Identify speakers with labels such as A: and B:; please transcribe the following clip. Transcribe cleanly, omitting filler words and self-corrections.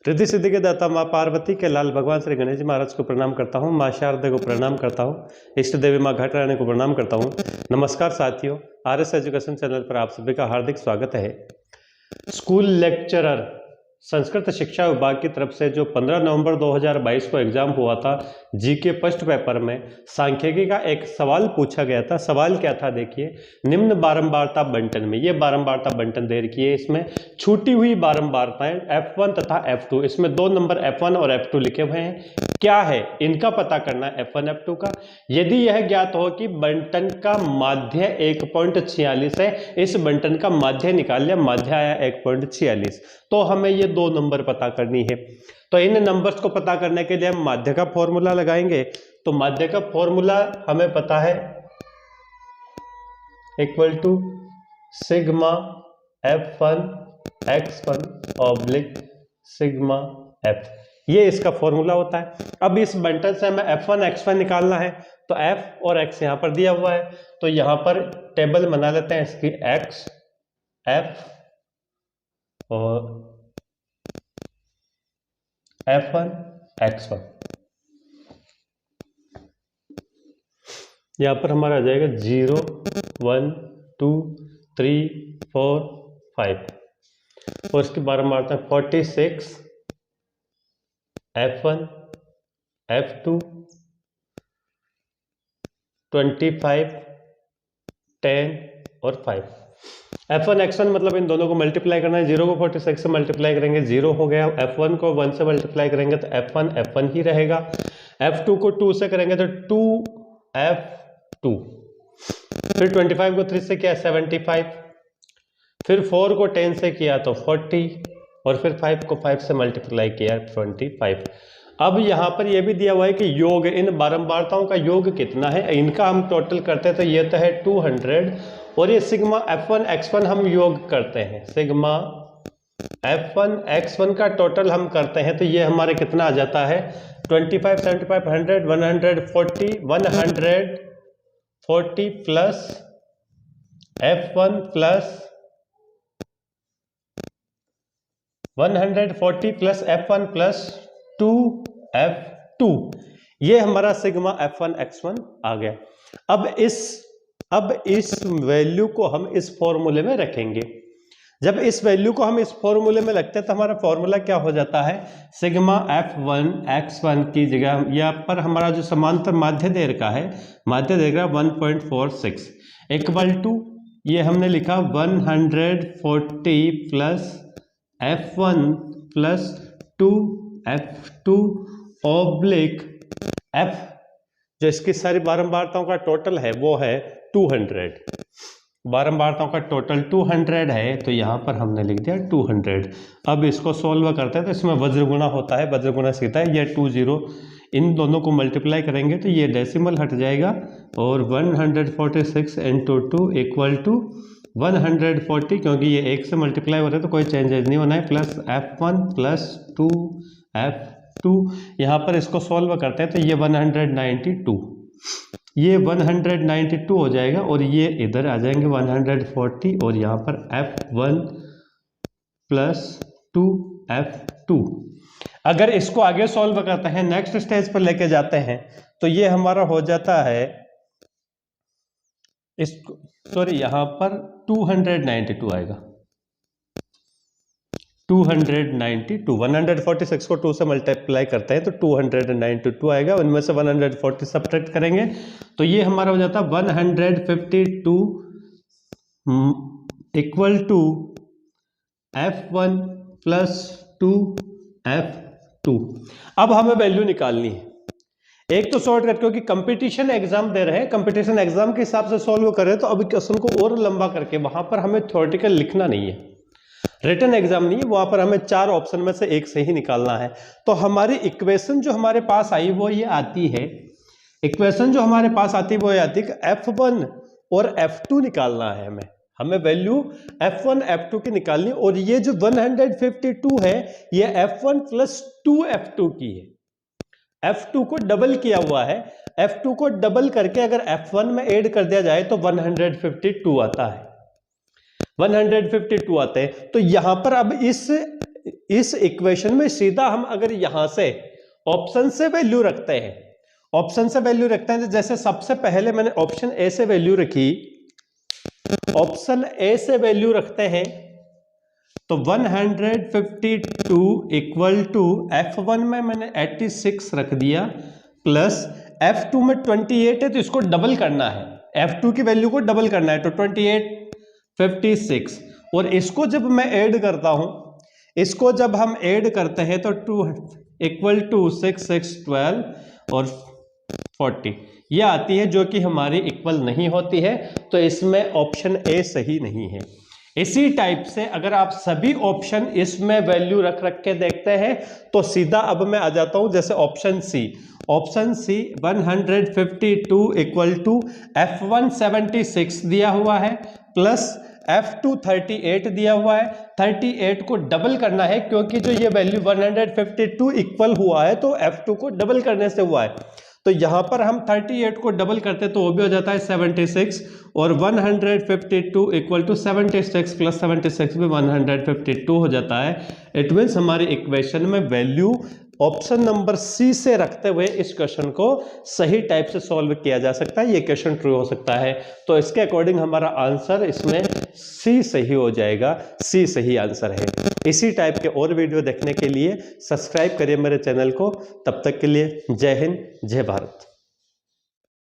A: रिद्धि सिद्धि के दाता माँ पार्वती के लाल भगवान श्री गणेश जी महाराज को प्रणाम करता हूँ। माँ शारदा को प्रणाम करता हूँ। इष्ट देवी माँ घट रानी को प्रणाम करता हूँ। नमस्कार साथियों, आरएस एजुकेशन चैनल पर आप सभी का हार्दिक स्वागत है। स्कूल लेक्चरर संस्कृत शिक्षा विभाग की तरफ से जो 15 नवंबर 2022 को एग्जाम हुआ था, जीके फर्स्ट पेपर में सांख्यिकी का एक सवाल पूछा गया था। सवाल क्या था देखिए, निम्न बारंबारता बंटन में, ये बारंबारता बंटन दे रखी है, इसमें छूटी हुई बारंबारताएं F1 तथा F2, इसमें दो नंबर F1 और F2 लिखे हुए हैं। क्या है इनका पता करना है F1 F2 का। यदि यह ज्ञात हो कि बंटन का माध्य 1.46 है, इस बंटन का माध्य निकाल लिया, माध्य आया 1.46, तो हमें ये दो नंबर पता करनी है। तो इन नंबर्स को पता करने के लिए हम माध्य का फॉर्मूला लगाएंगे। तो माध्य का फॉर्मूला हमें पता है, equal to sigma F1 x1 oblique sigma F, ये इसका फॉर्मूला होता है। अब इस बंटन से हमें F1 x1 निकालना है, तो F और x यहां पर दिया हुआ है, तो यहां पर टेबल बना लेते हैं इसकी, x F और F1 x1। यहां पर हमारा आ जाएगा 0 1 2 3 4 5 और इसकी बारंबारता 46 F1 F2 25 10 और 5। F1 x1 मतलब इन दोनों को मल्टीप्लाई करना है। 0 को 46 से मल्टीप्लाई करेंगे 0 हो गया, F1 को 1 से मल्टीप्लाई करेंगे तो F1 F1 ही रहेगा, F2 को 2 से करेंगे तो 2F2, फिर 25 को 3 से किया 75, फिर 4 को 10 से किया तो 40 और फिर 5 को 5 से मल्टीप्लाई किया 25। अब यहां पर यह भी दिया हुआ है कि योग, इन बारंबारताओं का योग कितना है, इनका हम टोटल करते हैं तो ये तो है 200, और ये सिग्मा F1 x1 हम योग करते हैं, सिग्मा F1 x1 का टोटल हम करते हैं तो ये हमारे कितना आ जाता है, 25 75 100 140 plus F1 plus 140 plus F1 plus 2F2, ये हमारा सिग्मा F1 x1 आ गया। अब इस वैल्यू को हम इस फॉर्मूले में रखेंगे। जब इस वैल्यू को हम इस फॉर्मूले में रखते हैं तो हमारा फॉर्मूला क्या हो जाता है, सिग्मा F1 x1 की जगह यहाँ पर हमारा जो समांतर माध्य दे रखा है, माध्य दे रखा 1.46 इक्वल टू, ये हमने लिखा 140 plus F1 plus 2F2 oblique F, जो इसकी सारी बारंबारताओं का टोटल है वो है 200, बारंबारताओं का टोटल 200 है, तो यहां पर हमने लिख दिया 200। अब इसको सोल्व करते हैं तो इसमें वज्र गुणा होता है, वज्र गुणा सीधा है, ये 20, इन दोनों को मल्टीप्लाई करेंगे तो ये डेसिमल हट जाएगा और 146 इंटू 2 इक्वल टू 140, क्योंकि ये 1 से मल्टीप्लाई हो रहा है तो कोई चेंजेस नहीं होना है, प्लस F1 प्लस 2F2। यहाँ पर इसको सॉल्व करते हैं तो ये 192, ये 192 हो जाएगा और ये इधर आ जाएंगे 140 और यहाँ पर F1 प्लस 2F2। अगर इसको आगे सॉल्व करते हैं, नेक्स्ट स्टेज पर लेके जाते हैं तो ये हमारा हो जाता है, इसको सॉरी यहाँ पर 292 आएगा, 292, 146 को 2 से मल्टीप्लाई करते हैं तो 292 आएगा, उनमें से 140 सब्ट्रैक्ट करेंगे तो ये हमारा हो जाता है 152 equal to F1 plus 2F2। अब हमें वैल्यू निकालनी है, एक तो शॉर्टकट, क्योंकि कंपटीशन एग्जाम दे रहे हैं, कंपटीशन एग्जाम के हिसाब से सॉल्व करें तो अब क्वेश्चन को और लंबा करके वहां पर हमें थ्योरेटिकल लिखना नहीं है, रिटन एग्जाम नहीं है, वहां पर हमें 4 ऑप्शन में से एक सही निकालना है। तो हमारी इक्वेशन जो हमारे पास आई वो ये आती है, इक्वेशन जो हमारे पास आती है वो ये आती है F1 और F2 निकालना है हमें वैल्यू F1 F2 की निकालनी, और ये जो 152 है ये F1 प्लस 2F2 की है, F2 को डबल किया हुआ है, F2 को डबल करके अगर F1 में ऐड कर दिया जाए तो 152 आता है, 152 आते हैं। तो यहां पर अब इस इस इक्वेशन में सीधा हम अगर यहां से ऑप्शन से वैल्यू रखते हैं, ऑप्शन से वैल्यू रखते हैं, जैसे सबसे पहले मैंने ऑप्शन ए से वैल्यू रखी, ऑप्शन ए से वैल्यू रखते हैं तो 152 इक्वल टू F1 में मैंने 86 रख दिया प्लस F2 में 28 है तो इसको डबल करना है, F2 की वैल्यू को डबल करना है तो 28 56 और इसको जब मैं ऐड करता हूं, इसको जब हम ऐड करते हैं तो 2 इक्वल टू 6 6 12 और 40 ये आती है जो कि हमारी इक्वल नहीं होती है, तो इसमें ऑप्शन ए सही नहीं है। इसी टाइप से अगर आप सभी ऑप्शन इसमें वैल्यू रख के देखते हैं तो सीधा अब मैं आ जाता हूं जैसे option C, option C 152 equal to F1 76 दिया हुआ है प्लस F2 38 दिया हुआ है, 38 को डबल करना है क्योंकि जो ये वैल्यू 152 इक्वल हुआ है तो F2 को डबल करने से हुआ है, तो यहां पर हम 38 को डबल करते तो वो भी हो जाता है 76 और 152 इक्वल टू 76 प्लस 76 में 152 हो जाता है। इट मीन्स हमारी इक्वेशन में वैल्यू ऑप्शन नंबर सी से रखते हुए इस क्वेश्चन को सही टाइप से सॉल्व किया जा सकता है, ये क्वेश्चन ट्रू हो सकता है। तो इसके अकॉर्डिंग हमारा आंसर इसमें सी सही हो जाएगा, सी सही आंसर है। इसी टाइप के और वीडियो देखने के लिए सब्सक्राइब करिए मेरे चैनल को। तब तक के लिए जय हिंद, जय भारत।